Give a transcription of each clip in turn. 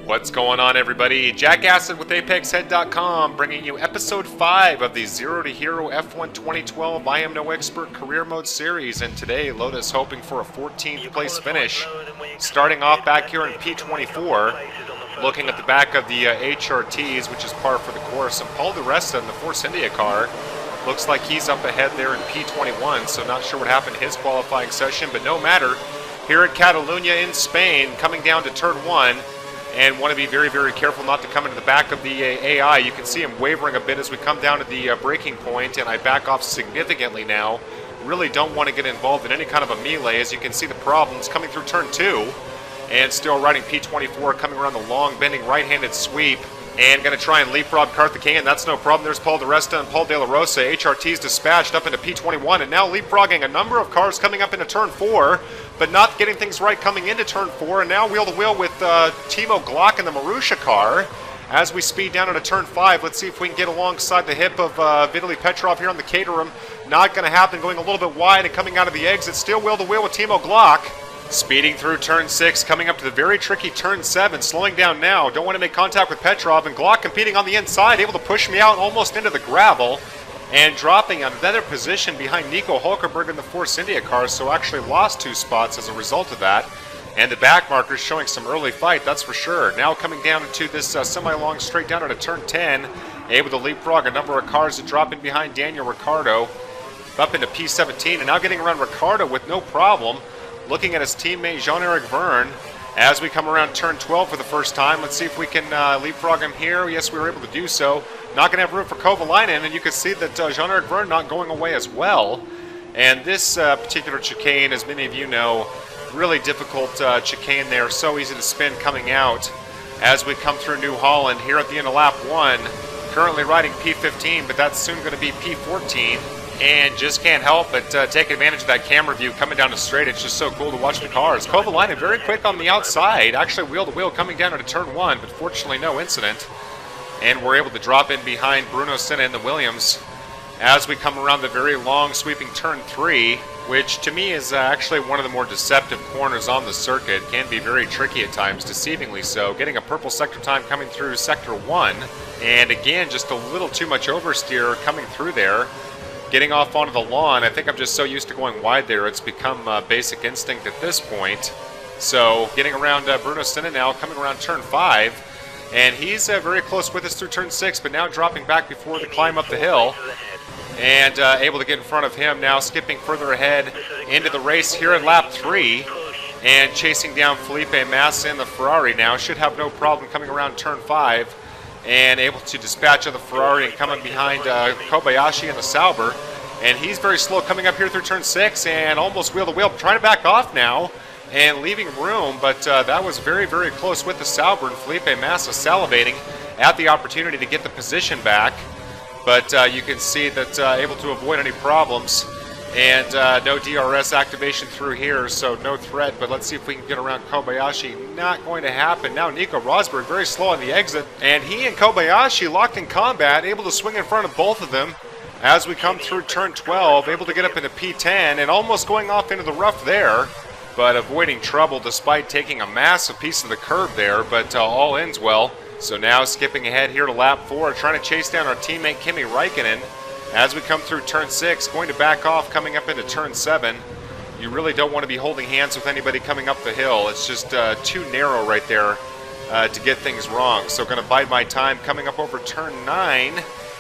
What's going on, everybody? Jack Acid with ApexHead.com, bringing you episode 5 of the Zero to Hero F1 2012 I Am No Expert Career Mode series, and today Lotus hoping for a 14th place finish, starting off back here in P24, looking at the back of the HRTs, which is par for the course, and Paul Di Resta in the Force India car. Looks like he's up ahead there in P21, so not sure what happened in his qualifying session, but no matter. Here at Catalunya in Spain, coming down to turn 1, and want to be very, very careful not to come into the back of the AI. You can see him wavering a bit as we come down to the breaking point, and I back off significantly now. Really don't want to get involved in any kind of a melee. As you can see, the problems coming through turn 2, and still riding P24, coming around the long, bending right-handed sweep, and going to try and leapfrog Karthikeyan. That's no problem. There's Paul Di Resta and Paul De La Rosa. HRT's dispatched up into P21, and now leapfrogging a number of cars coming up into turn 4, but not getting things right coming into turn 4, and now wheel-to-wheel with Timo Glock in the Marussia car. As we speed down into turn 5, let's see if we can get alongside the hip of Vitaly Petrov here on the Caterham. Not going to happen, going a little bit wide and coming out of the exit. Still wheel-to-wheel with Timo Glock. Speeding through turn 6, coming up to the very tricky turn 7, slowing down now. Don't want to make contact with Petrov, and Glock competing on the inside, able to push me out almost into the gravel, and dropping another position behind Nico Hulkenberg in the Force India car, so actually lost 2 spots as a result of that. And the back markers showing some early fight, that's for sure. Now coming down into this semi-long straight down into turn 10, able to leapfrog a number of cars to drop in behind Daniel Ricciardo, up into P17, and now getting around Ricciardo with no problem. Looking at his teammate Jean-Eric Verne as we come around turn 12 for the first time. Let's see if we can leapfrog him here. Yes, we were able to do so. Not going to have room for Kovalainen, and you can see that Jean-Eric Verne not going away as well. And this particular chicane, as many of you know, really difficult chicane there. So easy to spin coming out as we come through New Holland here at the end of lap 1. Currently riding P15, but that's soon going to be P14. And just can't help but take advantage of that camera view coming down the straight. It's just so cool to watch the cars. Kovalainen very quick on the outside, actually wheel-to-wheel coming down into turn 1, but fortunately no incident. And we're able to drop in behind Bruno Senna in the Williams as we come around the very long sweeping turn 3, which to me is actually one of the more deceptive corners on the circuit. Can be very tricky at times, deceivingly so. Getting a purple sector time coming through sector 1, and again just a little too much oversteer coming through there. Getting off onto the lawn, I think I'm just so used to going wide there, it's become basic instinct at this point. So getting around Bruno Senna now, coming around turn 5, and he's very close with us through turn 6, but now dropping back before the climb up the hill. And able to get in front of him now, skipping further ahead into the race here in lap 3. And chasing down Felipe Massa in the Ferrari now, should have no problem coming around turn 5. And able to dispatch of the Ferrari and coming behind Kobayashi in the Sauber. And he's very slow coming up here through turn 6 and almost wheel-to-wheel, trying to back off now and leaving room, but that was very, very close with the Sauber, and Felipe Massa salivating at the opportunity to get the position back. But you can see that able to avoid any problems. And no DRS activation through here, so no threat. But let's see if we can get around Kobayashi. Not going to happen. Now Nico Rosberg very slow on the exit. And he and Kobayashi locked in combat, able to swing in front of both of them as we come through turn 12. Able to get up into P10 and almost going off into the rough there. But avoiding trouble despite taking a massive piece of the curb there. But all ends well. So now skipping ahead here to lap 4, trying to chase down our teammate Kimi Räikkönen. As we come through turn 6, going to back off coming up into turn 7. You really don't want to be holding hands with anybody coming up the hill. It's just too narrow right there to get things wrong. So going to bide my time coming up over turn 9.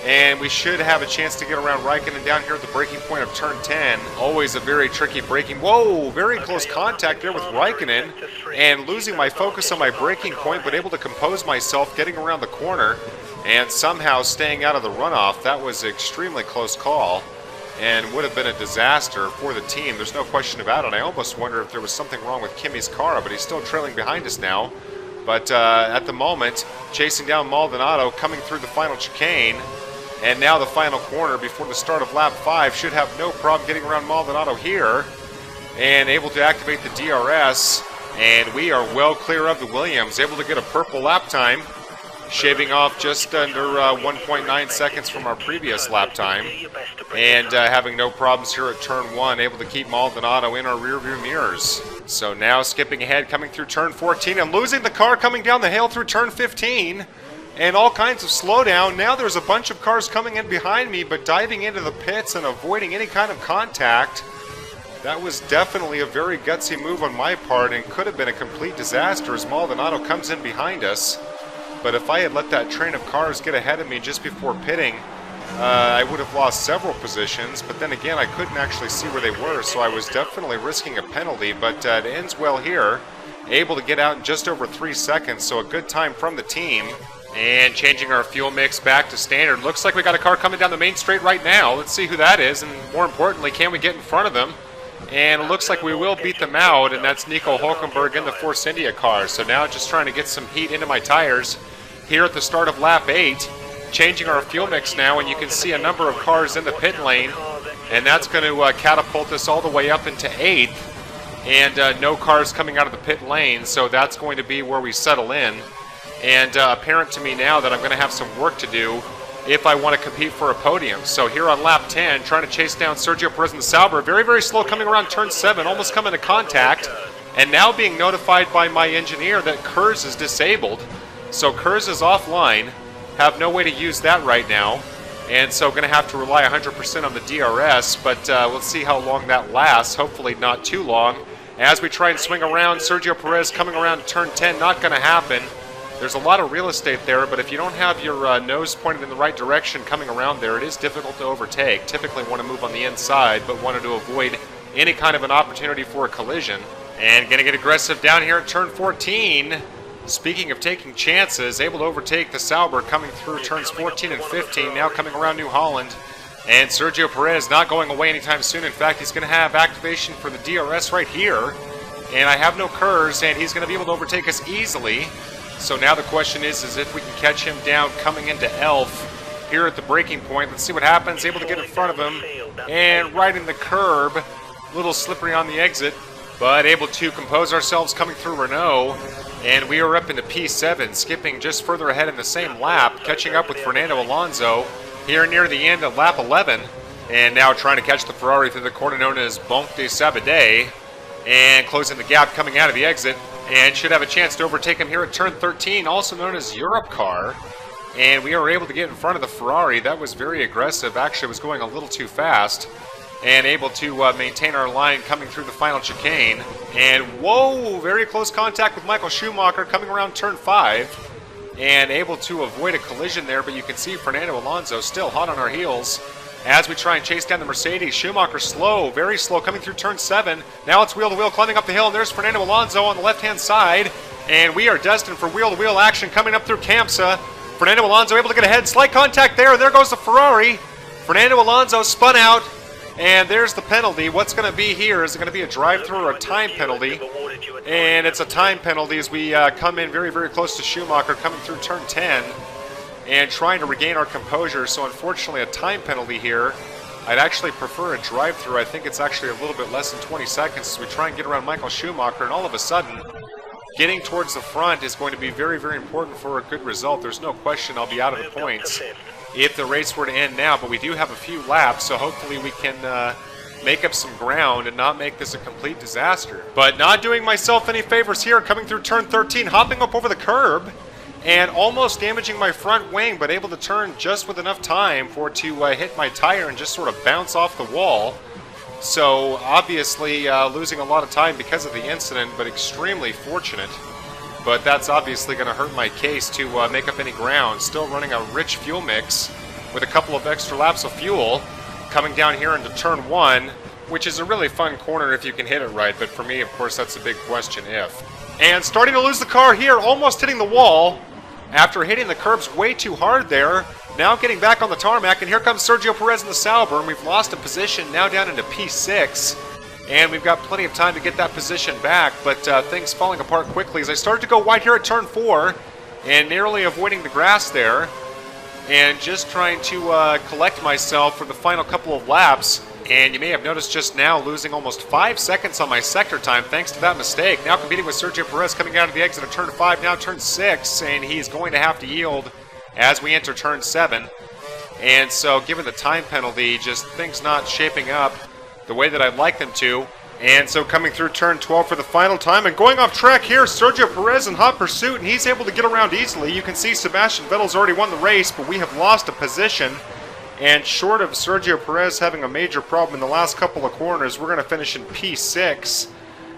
And we should have a chance to get around Räikkönen down here at the breaking point of turn 10. Always a very tricky braking. Whoa, very close contact there with Räikkönen. And losing my focus on my braking point, but able to compose myself getting around the corner. And somehow staying out of the runoff. That was an extremely close call and would have been a disaster for the team. There's no question about it. I almost wonder if there was something wrong with Kimi's car, but he's still trailing behind us now. But at the moment, chasing down Maldonado, coming through the final chicane. And now the final corner before the start of lap 5. Should have no problem getting around Maldonado here. And able to activate the DRS. And we are well clear of the Williams. Able to get a purple lap time. Shaving off just under 1.9 seconds from our previous lap time. And having no problems here at turn 1. Able to keep Maldonado in our rear view mirrors. So now skipping ahead, coming through turn 14 and losing the car coming down the hill through turn 15. And all kinds of slowdown. Now there's a bunch of cars coming in behind me, but diving into the pits and avoiding any kind of contact. That was definitely a very gutsy move on my part and could have been a complete disaster as Maldonado comes in behind us. But if I had let that train of cars get ahead of me just before pitting, I would have lost several positions. But then again, I couldn't actually see where they were, so I was definitely risking a penalty. But it ends well here. Able to get out in just over 3 seconds, so a good time from the team. And changing our fuel mix back to standard. Looks like we got a car coming down the main straight right now. Let's see who that is, and more importantly, can we get in front of them? And it looks like we will beat them out, and that's Nico Hulkenberg in the Force India car. So now just trying to get some heat into my tires here at the start of lap 8. Changing our fuel mix now, and you can see a number of cars in the pit lane. And that's going to catapult us all the way up into 8th. And no cars coming out of the pit lane, so that's going to be where we settle in. And apparent to me now that I'm going to have some work to do if I want to compete for a podium. So here on lap 10, trying to chase down Sergio Perez in the Sauber. Very, very slow coming around turn 7, almost coming to contact. And now being notified by my engineer that Kurz is disabled. So Kurz is offline. Have no way to use that right now. And so going to have to rely 100% on the DRS. But let's see how long that lasts. Hopefully not too long. As we try and swing around, Sergio Perez coming around to turn 10. Not going to happen. There's a lot of real estate there, but if you don't have your nose pointed in the right direction coming around there, it is difficult to overtake. Typically want to move on the inside, but wanted to avoid any kind of an opportunity for a collision. And going to get aggressive down here at turn 14. Speaking of taking chances, able to overtake the Sauber coming through turns 14 and 15, now coming around New Holland. And Sergio Perez not going away anytime soon. In fact, he's going to have activation for the DRS right here. And I have no Kurz, and he's going to be able to overtake us easily. So now the question is if we can catch him down coming into Elf here at the braking point. Let's see what happens. Able to get in front of him and right in the curb. A little slippery on the exit, but able to compose ourselves coming through Renault. And we are up into P7, skipping just further ahead in the same lap, catching up with Fernando Alonso here near the end of lap 11. And now trying to catch the Ferrari through the corner known as Banque de Sabadell. And closing the gap coming out of the exit. And should have a chance to overtake him here at turn 13, also known as Europe car. And we are able to get in front of the Ferrari. That was very aggressive. Actually, was going a little too fast. And able to maintain our line coming through the final chicane. And whoa, very close contact with Michael Schumacher coming around turn 5. And able to avoid a collision there, but you can see Fernando Alonso still hot on our heels. As we try and chase down the Mercedes, Schumacher slow, very slow, coming through turn 7. Now it's wheel-to-wheel climbing up the hill, and there's Fernando Alonso on the left-hand side. And we are destined for wheel-to-wheel action coming up through Campsa. Fernando Alonso able to get ahead, slight contact there, and there goes the Ferrari. Fernando Alonso spun out, and there's the penalty. What's going to be here? Is it going to be a drive-through or a time penalty? And it's a time penalty as we come in very, very close to Schumacher coming through turn 10. And trying to regain our composure, so unfortunately a time penalty here. I'd actually prefer a drive-through. I think it's actually a little bit less than 20 seconds as we try and get around Michael Schumacher, and all of a sudden, getting towards the front is going to be very, very important for a good result. There's no question I'll be out of the points if the race were to end now, but we do have a few laps, so hopefully we can make up some ground and not make this a complete disaster. But not doing myself any favors here, coming through turn 13, hopping up over the curb, and almost damaging my front wing, but able to turn just with enough time for it to hit my tire and just sort of bounce off the wall. So obviously losing a lot of time because of the incident, but extremely fortunate. But that's obviously going to hurt my case to make up any ground. Still running a rich fuel mix with a couple of extra laps of fuel. Coming down here into turn 1, which is a really fun corner if you can hit it right. But for me, of course, that's a big question if. And starting to lose the car here, almost hitting the wall. After hitting the curbs way too hard there, now getting back on the tarmac, and here comes Sergio Perez in the Sauber, and we've lost a position now down into P6, and we've got plenty of time to get that position back, but things falling apart quickly as I started to go wide here at turn 4, and narrowly avoiding the grass there, and just trying to collect myself for the final couple of laps. And you may have noticed just now losing almost 5 seconds on my sector time thanks to that mistake. Now competing with Sergio Perez coming out of the exit of turn 5, now turn 6, and he's going to have to yield as we enter turn 7. And so given the time penalty, just things not shaping up the way that I'd like them to. And so coming through turn 12 for the final time and going off track here, Sergio Perez in hot pursuit, and he's able to get around easily. You can see Sebastian Vettel's already won the race, but we have lost a position. And short of Sergio Perez having a major problem in the last couple of corners, we're going to finish in P6.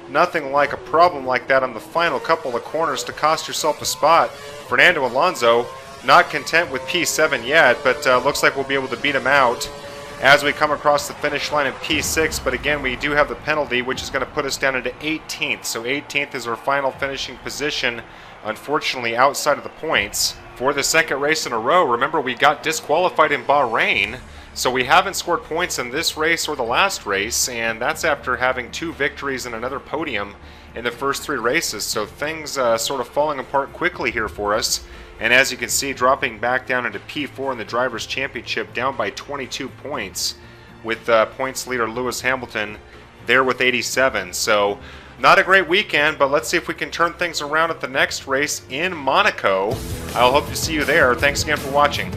Nothing like a problem like that on the final couple of corners to cost yourself a spot. Fernando Alonso not content with P7 yet, but looks like we'll be able to beat him out as we come across the finish line in P6. But again, we do have the penalty, which is going to put us down into 18th. So 18th is our final finishing position, unfortunately outside of the points. For the second race in a row, remember we got disqualified in Bahrain, so we haven't scored points in this race or the last race, and that's after having 2 victories and another podium in the first 3 races. So things sort of falling apart quickly here for us. And as you can see, dropping back down into P4 in the Drivers' Championship, down by 22 points, with points leader Lewis Hamilton there with 87. So not a great weekend, but let's see if we can turn things around at the next race in Monaco. I'll hope to see you there. Thanks again for watching.